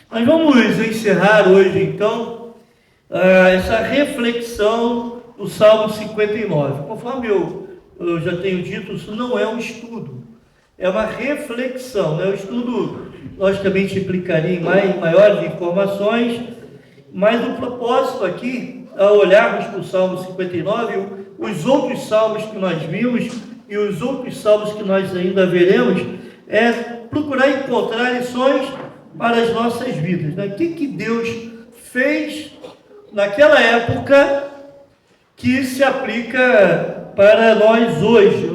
Nós vamos encerrar hoje, então, essa reflexão do Salmo 59. Conforme eu já tenho dito, isso não é um estudo, é uma reflexão. O estudo, logicamente, implicaria em maiores informações, mas o propósito aqui, ao olharmos para o Salmo 59, os outros salmos que nós vimos e os outros salmos que nós ainda veremos, é procurar encontrar lições para as nossas vidas. O que Deus fez naquela época que se aplica para nós hoje,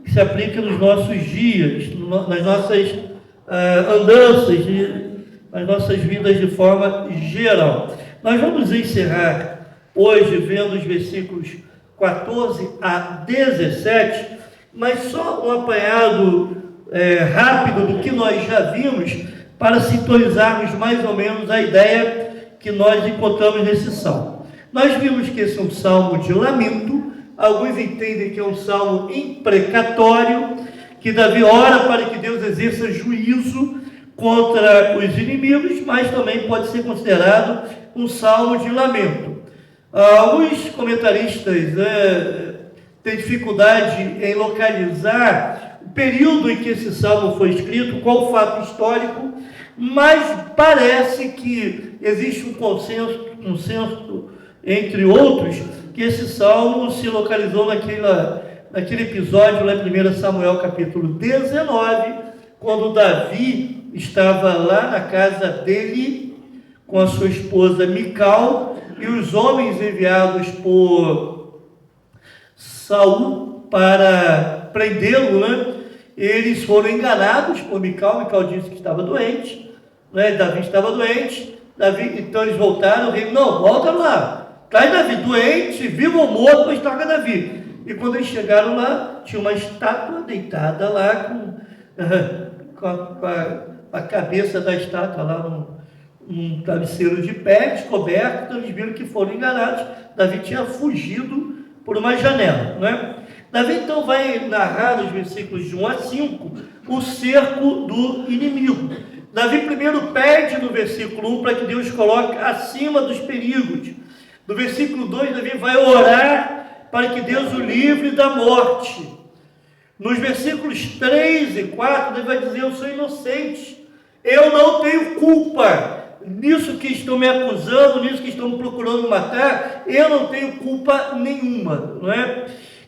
que se aplica nos nossos dias, nas nossas andanças, nas nossas vidas de forma geral. Nós vamos encerrar hoje vendo os versículos 14 a 17, mas só um apanhado rápido do que nós já vimos, para sintonizarmos mais ou menos a ideia que nós encontramos nesse salmo. Nós vimos que esse é um salmo de lamento. Alguns entendem que é um salmo imprecatório, que Davi ora para que Deus exerça juízo contra os inimigos, mas também pode ser considerado um salmo de lamento. Alguns comentaristas têm dificuldade em localizar o período em que esse salmo foi escrito, qual o fato histórico, mas parece que existe um consenso entre outros, que esse salmo se localizou naquele episódio lá em 1 Samuel capítulo 19, quando Davi estava lá na casa dele com a sua esposa Mical, e os homens enviados por Saul para prendê-lo, eles foram enganados por Mical. Mical disse que estava doente, Davi estava doente. Então eles voltaram, o rei, não, volta lá, traz Davi, doente, vivo ou morto, mas traga Davi. E quando eles chegaram lá, tinha uma estátua deitada lá, com a cabeça da estátua lá num travesseiro de pé, descoberto. Então eles viram que foram enganados. Davi tinha fugido por uma janela, Davi então vai narrar nos versículos de 1 a 5 o cerco do inimigo. Davi primeiro pede no versículo 1 para que Deus coloque acima dos perigos. No versículo 2, Davi vai orar para que Deus o livre da morte. Nos versículos 3 e 4, Davi vai dizer: eu sou inocente, eu não tenho culpa nisso que estão me acusando, nisso que estão me procurando matar, eu não tenho culpa nenhuma,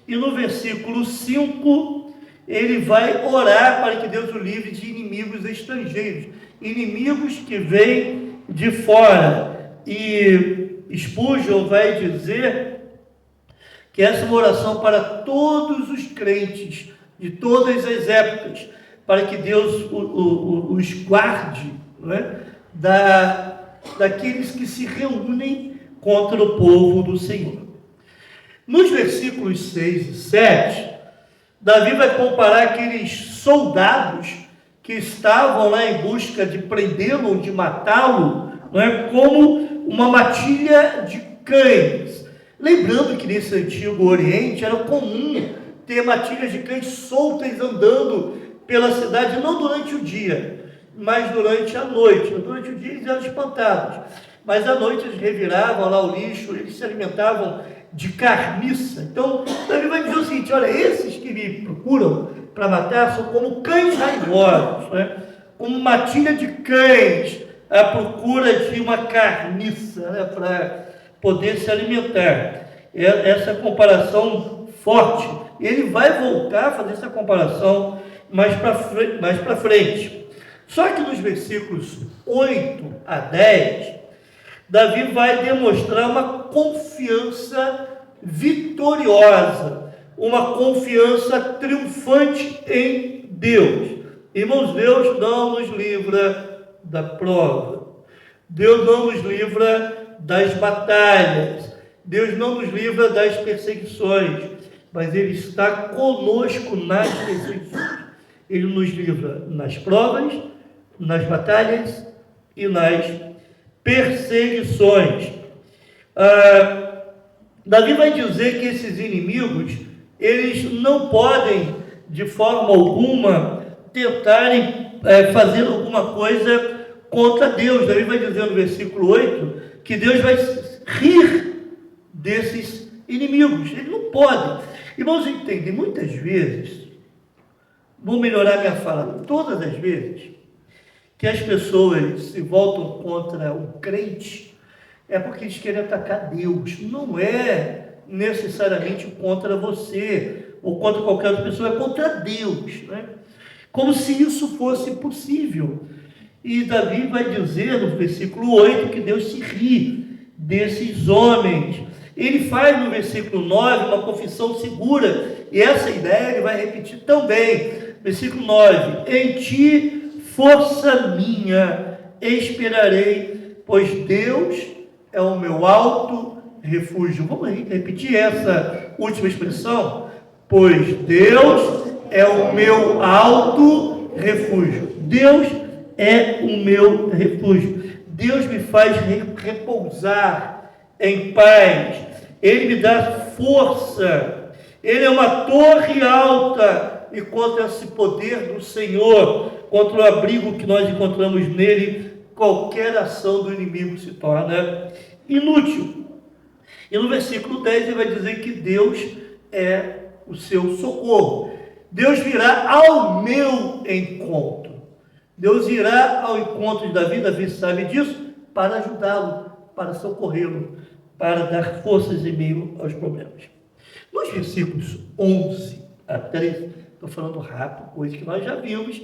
E no versículo 5, ele vai orar para que Deus o livre de inimigos estrangeiros, inimigos que vêm de fora. E Spurgeon vai dizer que essa é uma oração para todos os crentes, de todas as épocas, para que Deus os guarde, daqueles que se reúnem contra o povo do Senhor. Nos versículos 6 e 7, Davi vai comparar aqueles soldados que estavam lá em busca de prendê-lo ou de matá-lo, como uma matilha de cães. Lembrando que nesse antigo Oriente era comum ter matilhas de cães soltas andando pela cidade, não durante o dia, mas durante a noite. Durante o dia eles eram espantados, mas à noite eles reviravam lá o lixo, eles se alimentavam de carniça. Então, Davi vai dizer o seguinte: olha, esses que me procuram para matar são como cães raivosos, como matilha de cães à procura de uma carniça, para poder se alimentar. Essa comparação forte. Ele vai voltar a fazer essa comparação mais para frente. Só que nos versículos 8 a 10, Davi vai demonstrar uma confiança vitoriosa, uma confiança triunfante em Deus. Irmãos, Deus não nos livra da prova, Deus não nos livra das batalhas, Deus não nos livra das perseguições, mas Ele está conosco nas perseguições. Ele nos livra nas provas, nas batalhas e nas perseguições. Davi vai dizer que esses inimigos, eles não podem, de forma alguma, tentarem fazer alguma coisa contra Deus. Daí vai dizer no versículo 8 que Deus vai rir desses inimigos. Ele não pode. Irmãos, entendem, muitas vezes, vou melhorar minha fala, todas as vezes que as pessoas se voltam contra o crente, é porque eles querem atacar Deus. Não é necessariamente contra você, ou contra qualquer outra pessoa, é contra Deus, né? Como se isso fosse possível. E Davi vai dizer no versículo 8 que Deus se ri desses homens. Ele faz no versículo 9 uma confissão segura, e essa ideia ele vai repetir também. Versículo 9: em ti, força minha, esperarei, pois Deus é o meu alto refúgio. Vamos repetir essa última expressão? Pois Deus é o meu alto refúgio. Deus é o meu refúgio. Deus me faz repousar em paz. Ele me dá força. Ele é uma torre alta. E contra esse poder do Senhor, contra o abrigo que nós encontramos nele, qualquer ação do inimigo se torna inútil. E no versículo 10 ele vai dizer que Deus é o seu socorro. Deus virá ao meu encontro. Deus irá ao encontro de Davi, Davi sabe disso, para ajudá-lo, para socorrê-lo, para dar forças em meio aos problemas. Nos versículos 11 a 13, estou falando rápido, coisa que nós já vimos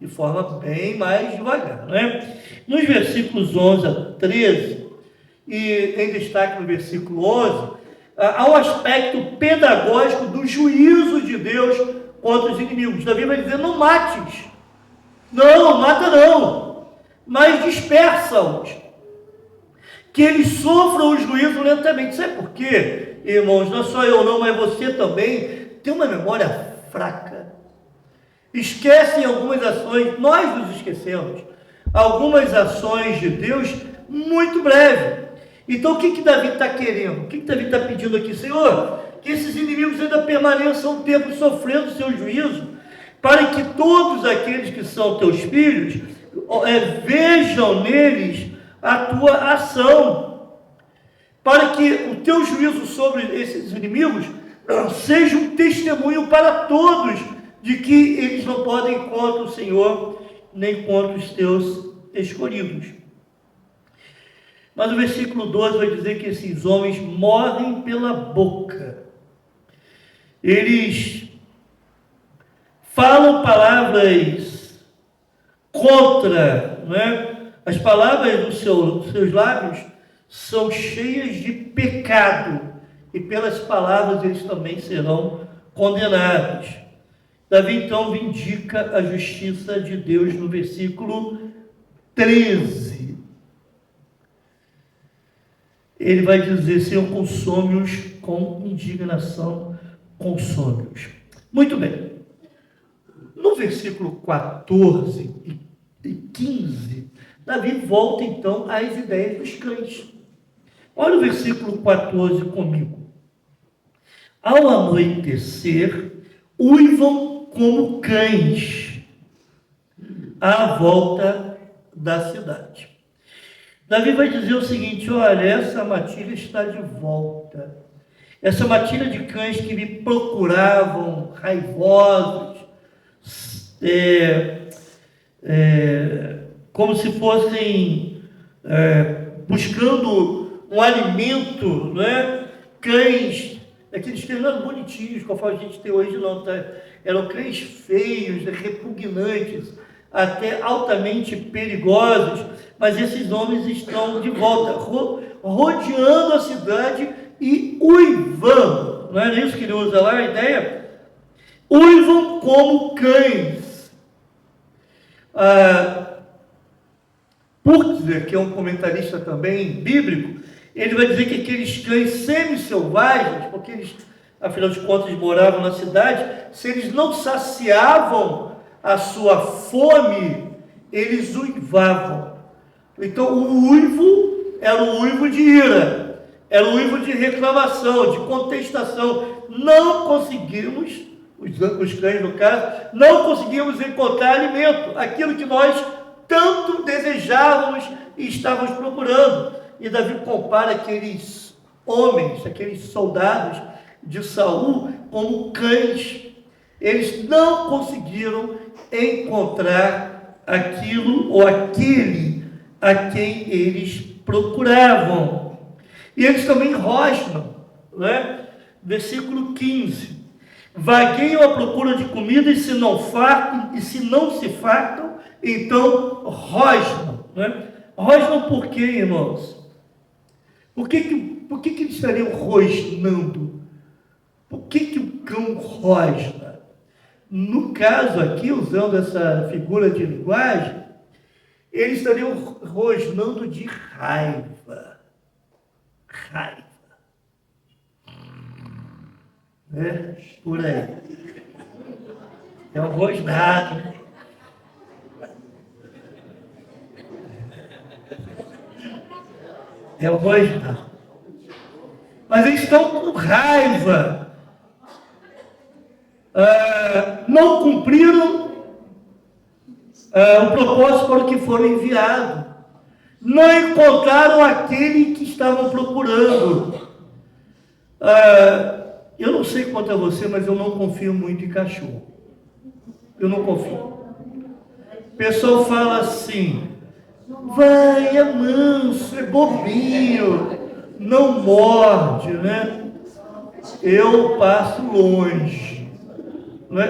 de forma bem mais devagar, não é? Nos versículos 11 a 13, e em destaque no versículo 11, há um aspecto pedagógico do juízo de Deus contra os inimigos. Davi vai dizer: não mates, não mata não, mas dispersa-os, que eles sofram o juízo lentamente. Sabe por quê, irmãos? Não é só eu não, mas você também tem uma memória fraca. Esquecem algumas ações, nós nos esquecemos, algumas ações de Deus muito breve. Então o que Davi está querendo? O que Davi está pedindo aqui? Senhor, que esses inimigos ainda permaneçam um tempo sofrendo o seu juízo, para que todos aqueles que são teus filhos vejam neles a tua ação, para que o teu juízo sobre esses inimigos seja um testemunho para todos de que eles não podem ir contra o Senhor, nem contra os teus escolhidos. Mas o versículo 12 vai dizer que esses homens morrem pela boca. Eles falam palavras contra, não é? As palavras dos seus lábios são cheias de pecado, e pelas palavras eles também serão condenados. Davi então vindica a justiça de Deus no versículo 13. Ele vai dizer: Senhor, consome-os com indignação, consome-os. Muito bem. No versículo 14 e 15, Davi volta então às ideias dos cães. Olha o versículo 14 comigo. Ao anoitecer, uivam como cães à volta da cidade. Davi vai dizer o seguinte: olha, essa matilha está de volta. Essa matilha de cães que me procuravam, raivosos, como se fossem buscando um alimento, não é? Cães, aqueles cães não bonitinhos, conforme a gente tem hoje, não, tá? Eram cães feios, repugnantes, até altamente perigosos, mas esses homens estão de volta, rodeando a cidade e uivando. Não é isso que ele usa lá, a ideia? Uivam como cães. Purtzer, que é um comentarista também bíblico, ele vai dizer que aqueles cães semi-selvagens, porque eles, afinal de contas, moravam na cidade, se eles não saciavam a sua fome, eles uivavam. Então o uivo era o uivo de ira, era o uivo de reclamação, de contestação. Não conseguimos, os cães no caso, não conseguimos encontrar alimento, aquilo que nós tanto desejamos desejávamos e estávamos procurando. E Davi compara aqueles homens, aqueles soldados de Saul como cães. Eles não conseguiram encontrar aquilo ou aquele a quem eles procuravam. E eles também rosnam, né? Versículo 15. Vagueiam à procura de comida e se não se fartam, então rosnam, né? Rosnam por quê, irmãos? Por que eles estariam rosnando? Por que o cão rosna? No caso aqui, usando essa figura de linguagem, eles estariam rosnando de raiva. Raiva. Né? Por aí. É um rosnado. É um rosnado. Mas eles estão com raiva. Não cumpriram o propósito para o que foram enviados. Não encontraram aquele que estavam procurando. Eu não sei quanto a você, mas eu não confio muito em cachorro. Eu não confio. O pessoal fala assim, vai, é manso, é bobinho, não morde, né? Eu passo longe.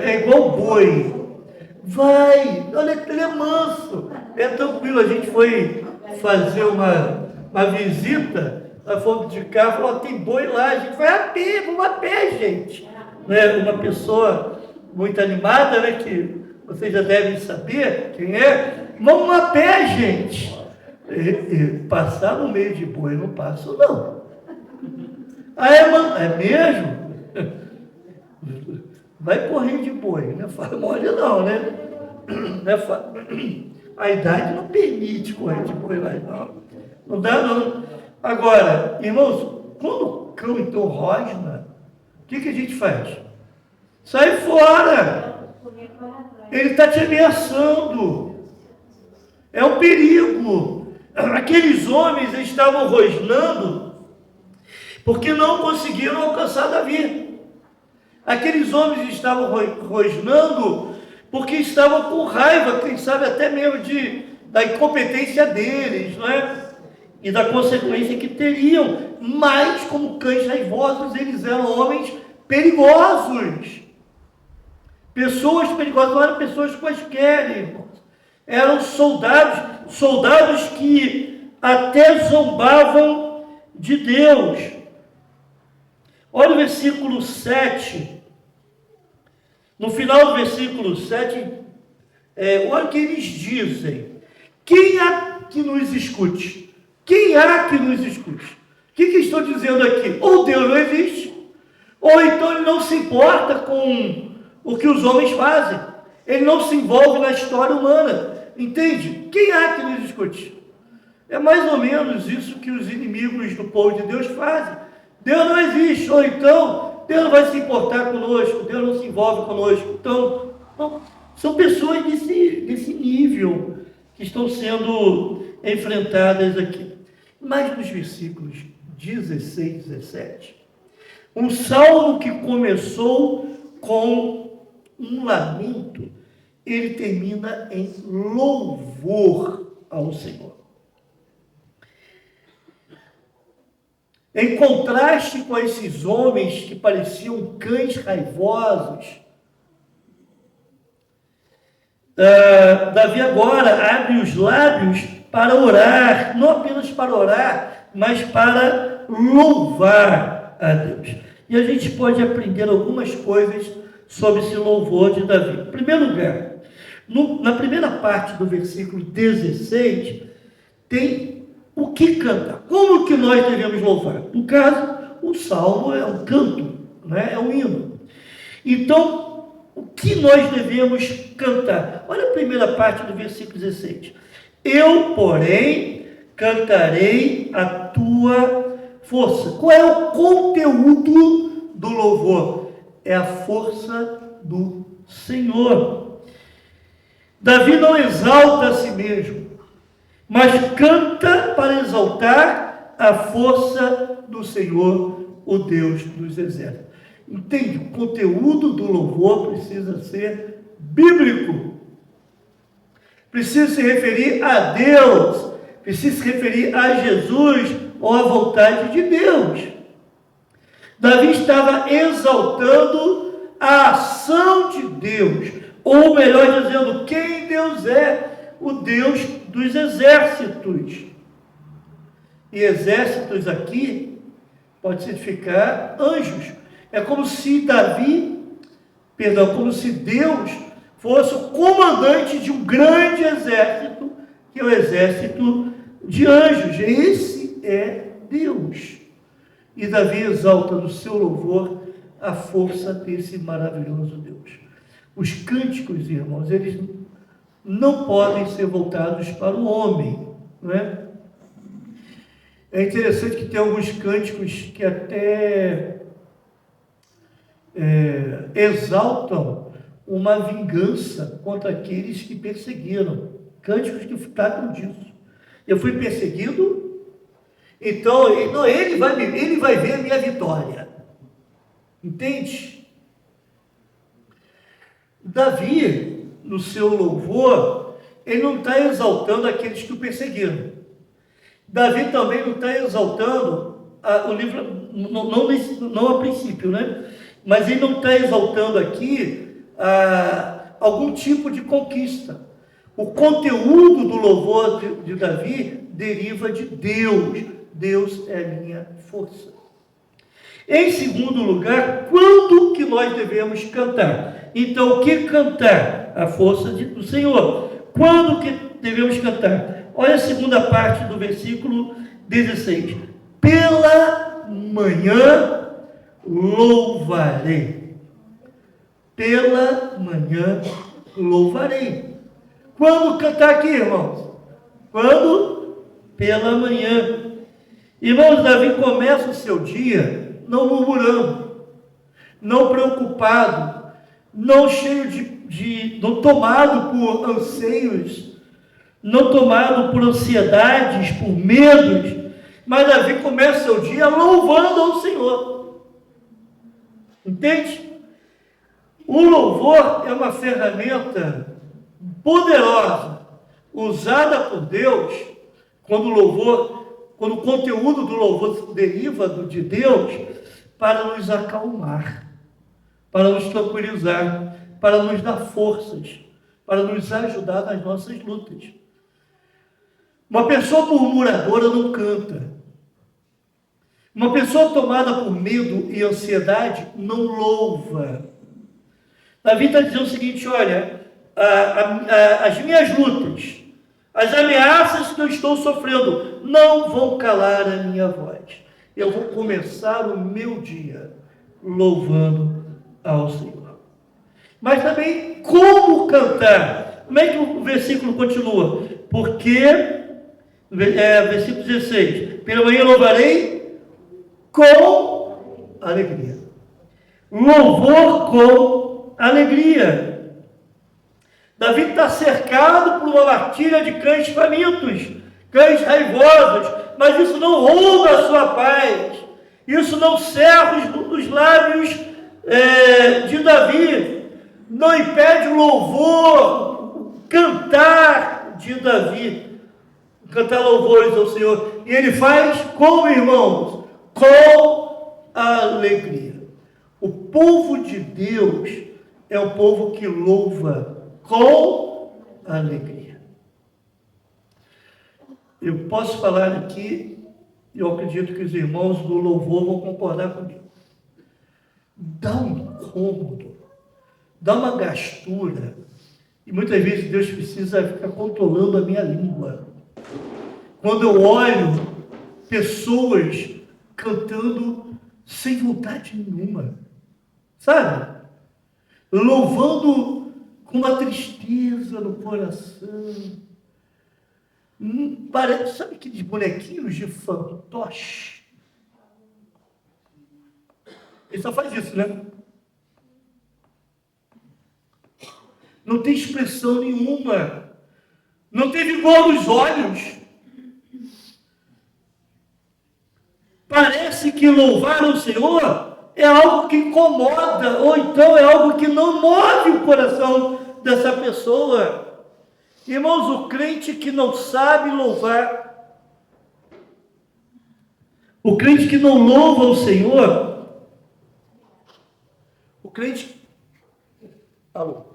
É igual boi. Vai, olha, ele é manso, é tranquilo. A gente foi fazer uma visita, nós fomos de carro, falou, tem boi lá, a gente vai a pé, vamos a pé, gente. Né? Uma pessoa muito animada, né, que vocês já devem saber quem é, vamos a pé, gente. E passar no meio de boi, não passo não. É mesmo? Vai correr de boi, não fala mole não, né? A idade não permite correr de boi lá, não. Não dá não. Agora, irmãos, quando o cão então rosna, o que a gente faz? Sai fora. Ele está te ameaçando. É um perigo. Aqueles homens estavam rosnando porque não conseguiram alcançar Davi. Aqueles homens estavam rosnando porque estavam com raiva, quem sabe até mesmo da incompetência deles, não é? E da consequência que teriam. Mas, como cães raivosos, eles eram homens perigosos. Pessoas perigosas, não eram pessoas quaisquer, irmãos. Eram soldados que até zombavam de Deus. Olha o versículo 7. No final do versículo 7, olha o que eles dizem. Quem há que nos escute? Quem há que nos escute? O que estou dizendo aqui? Ou Deus não existe, ou então ele não se importa com o que os homens fazem. Ele não se envolve na história humana. Entende? Quem há que nos escute? É mais ou menos isso que os inimigos do povo de Deus fazem. Deus não existe, ou então Deus não vai se importar conosco, Deus não se envolve conosco. Então, são pessoas desse nível que estão sendo enfrentadas aqui. Mas nos versículos 16 e 17, um salmo que começou com um lamento, ele termina em louvor ao Senhor. Em contraste com esses homens que pareciam cães raivosos, Davi agora abre os lábios para orar, não apenas para orar, mas para louvar a Deus. E a gente pode aprender algumas coisas sobre esse louvor de Davi. Em primeiro lugar, na primeira parte do versículo 16, tem o que canta. Como que nós devemos louvar? No caso, o salmo é um canto, né? É um hino. Então, o que nós devemos cantar? Olha a primeira parte do versículo 16. Eu, porém, cantarei a tua força. Qual é o conteúdo do louvor? É a força do Senhor. Davi não exalta a si mesmo. mas canta para exaltar a força do Senhor, o Deus dos exércitos. Entende? O conteúdo do louvor precisa ser bíblico. Precisa se referir a Deus, precisa se referir a Jesus ou à vontade de Deus. Davi estava exaltando a ação de Deus, ou melhor dizendo, quem Deus é, o Deus dos exércitos. E exércitos aqui pode significar anjos. É como se como se Deus fosse o comandante de um grande exército, que é o exército de anjos. Esse é Deus. E Davi exalta no seu louvor a força desse maravilhoso Deus. Os cânticos, irmãos, eles não podem ser voltados para o homem, não é? É interessante que tem alguns cânticos que até exaltam uma vingança contra aqueles que perseguiram. Cânticos que tratam disso. Eu fui perseguido, então ele vai ver a minha vitória. Entende? Davi, no seu louvor, ele não está exaltando aqueles que o perseguiram. Davi também não está exaltando o livro, não a princípio, né? Mas ele não está exaltando aqui algum tipo de conquista. O conteúdo do louvor de Davi deriva de Deus. Deus é a minha força. Em segundo lugar, quando que nós devemos cantar? Então, o que cantar? A força do Senhor. Quando que devemos cantar? Olha a segunda parte do versículo 16. Pela manhã louvarei. Pela manhã louvarei. Quando cantar aqui, irmãos? Quando? Pela manhã. Irmãos, Davi começa o seu dia não murmurando, não preocupado, não cheio não tomado por anseios, não tomado por ansiedades, por medos, mas Davi começa o seu dia louvando ao Senhor. Entende? O louvor é uma ferramenta poderosa, usada por Deus, quando o conteúdo do louvor deriva de Deus, para nos acalmar, para nos tranquilizar, para nos dar forças, para nos ajudar nas nossas lutas. Uma pessoa murmuradora não canta. Uma pessoa tomada por medo e ansiedade não louva. Davi está dizendo o seguinte: olha, as minhas lutas, as ameaças que eu estou sofrendo não vão calar a minha voz. Eu vou começar o meu dia louvando ao Senhor. Mas também como cantar? Como é que o versículo continua? Porque, versículo 16, pela manhã louvarei com alegria. Louvor com alegria. Davi está cercado por uma matilha de cães famintos, cães raivosos, mas isso não rouba a sua paz, isso não cerra os lábios de Davi, não impede o louvor, o cantar de Davi, cantar louvores ao Senhor. E ele faz como, irmãos? Com alegria. O povo de Deus é o povo que louva com alegria. Eu posso falar aqui, eu acredito que os irmãos do louvor vão concordar comigo. Dá um incômodo, dá uma gastura, e muitas vezes Deus precisa ficar controlando a minha língua. Quando eu olho pessoas cantando sem vontade nenhuma, sabe? Louvando com uma tristeza no coração. Parece, sabe aqueles bonequinhos de fantoche? Ele só faz isso, né? Não tem expressão nenhuma. Não tem vigor nos olhos. Parece que louvar o Senhor é algo que incomoda, ou então é algo que não move o coração dessa pessoa. Irmãos, o crente que não sabe louvar, o crente que não louva o Senhor, o crente... Alô?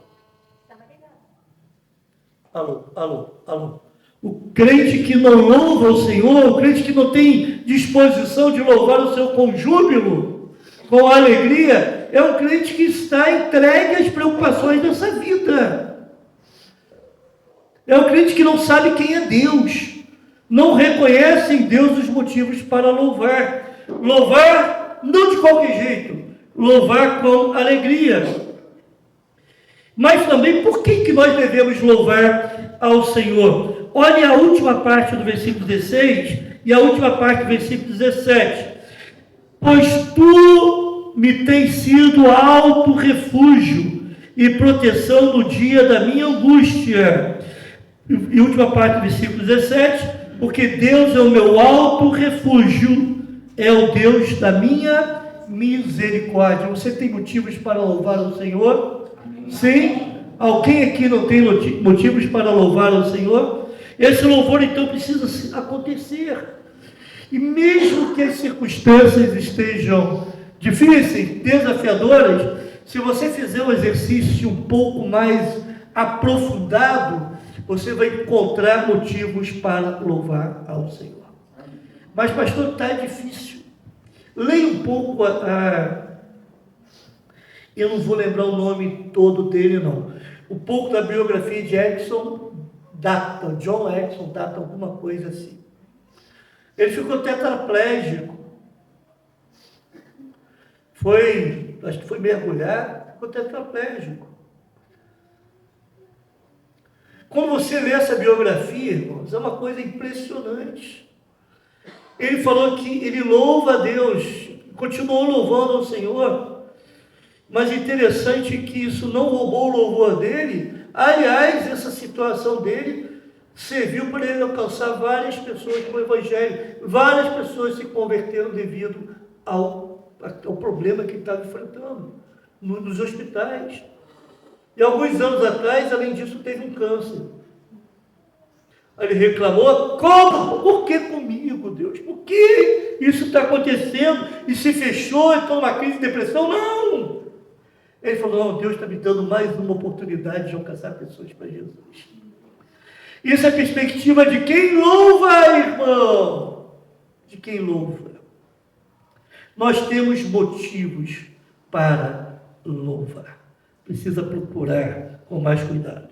O crente que não louva o Senhor, o crente que não tem disposição de louvar o Senhor com júbilo, com alegria, é um crente que está entregue às preocupações dessa vida. É um crente que não sabe quem é Deus, não reconhece em Deus os motivos para louvar. Louvar não de qualquer jeito, louvar com alegria. Mas também, por que nós devemos louvar ao Senhor? Olhe a última parte do versículo 16 e a última parte do versículo 17. Pois tu me tens sido alto refúgio e proteção no dia da minha angústia. E última parte do versículo 17. Porque Deus é o meu alto refúgio, é o Deus da minha misericórdia. Você tem motivos para louvar o Senhor? Sim? Alguém aqui não tem motivos para louvar ao Senhor? Esse louvor então precisa acontecer. E mesmo que as circunstâncias estejam difíceis, desafiadoras, se você fizer um exercício um pouco mais aprofundado, você vai encontrar motivos para louvar ao Senhor. Mas pastor, está difícil. Leia um pouco eu não vou lembrar o nome todo dele, não. Um pouco da biografia de Erickson Data, John Erickson Data, alguma coisa assim. Ele ficou tetraplégico. Acho que foi mergulhar, ficou tetraplégico. Quando você lê essa biografia, irmãos, é uma coisa impressionante. Ele falou que ele louva a Deus, continuou louvando ao Senhor. Mas interessante que isso não roubou o louvor dele. Aliás, essa situação dele serviu para ele alcançar várias pessoas com o Evangelho. Várias pessoas se converteram devido ao problema que ele estava enfrentando nos hospitais. E alguns anos atrás, além disso, teve um câncer. Ele reclamou: como? Por que comigo, Deus? Por que isso está acontecendo? E se fechou, estou numa crise de depressão? Não! Ele falou: não, Deus está me dando mais uma oportunidade de alcançar pessoas para Jesus. Isso é a perspectiva de quem louva, irmão. De quem louva. Nós temos motivos para louvar. Precisa procurar com mais cuidado.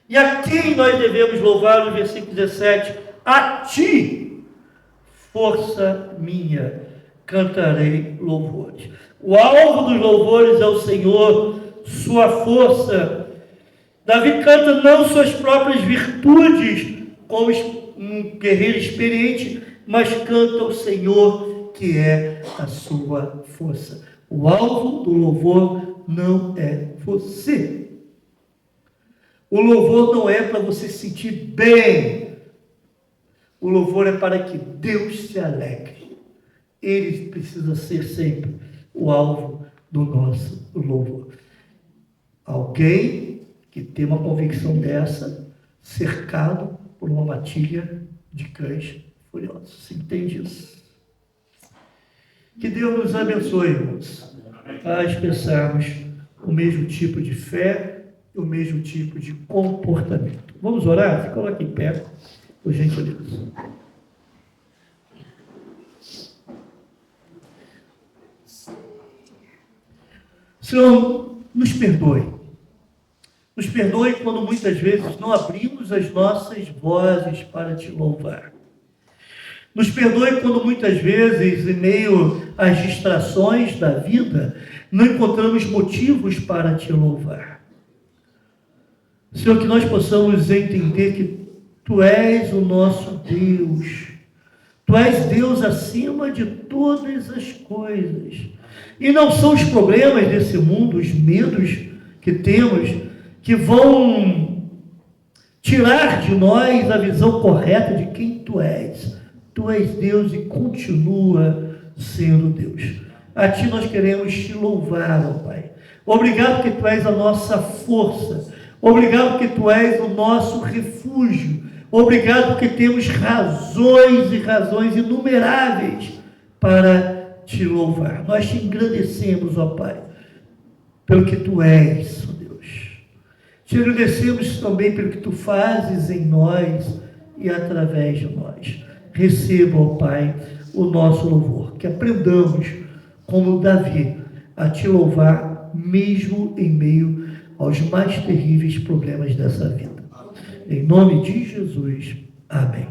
E a quem nós devemos louvar? No versículo 17: a ti, força minha, cantarei louvores. O alvo dos louvores é o Senhor, sua força. Davi canta não suas próprias virtudes, como um guerreiro experiente, mas canta o Senhor, que é a sua força. O alvo do louvor não é você. O louvor não é para você se sentir bem. O louvor é para que Deus se alegre. Ele precisa ser sempre o alvo do nosso louvor. Alguém que tem uma convicção dessa, cercado por uma matilha de cães furiosos. Você entende isso? Que Deus nos abençoe, irmãos, a expressarmos o mesmo tipo de fé e o mesmo tipo de comportamento. Vamos orar? Se coloque em pé, por gentileza. Senhor, nos perdoe. Nos perdoe quando muitas vezes não abrimos as nossas vozes para te louvar. Nos perdoe quando muitas vezes, em meio às distrações da vida, não encontramos motivos para te louvar. Senhor, que nós possamos entender que Tu és o nosso Deus. Tu és Deus acima de todas as coisas. E não são os problemas desse mundo, os medos que temos, que vão tirar de nós a visão correta de quem Tu és. Tu és Deus e continua sendo Deus. A Ti nós queremos Te louvar, ó Pai. Obrigado que Tu és a nossa força. Obrigado que Tu és o nosso refúgio. Obrigado porque temos razões e razões inumeráveis para Te louvar. Nós Te engrandecemos, ó Pai, pelo que Tu és, ó Deus. Te agradecemos também pelo que Tu fazes em nós e através de nós. Receba, ó Pai, o nosso louvor. Que aprendamos, como Davi, a Te louvar mesmo em meio aos mais terríveis problemas dessa vida. Em nome de Jesus. Amém.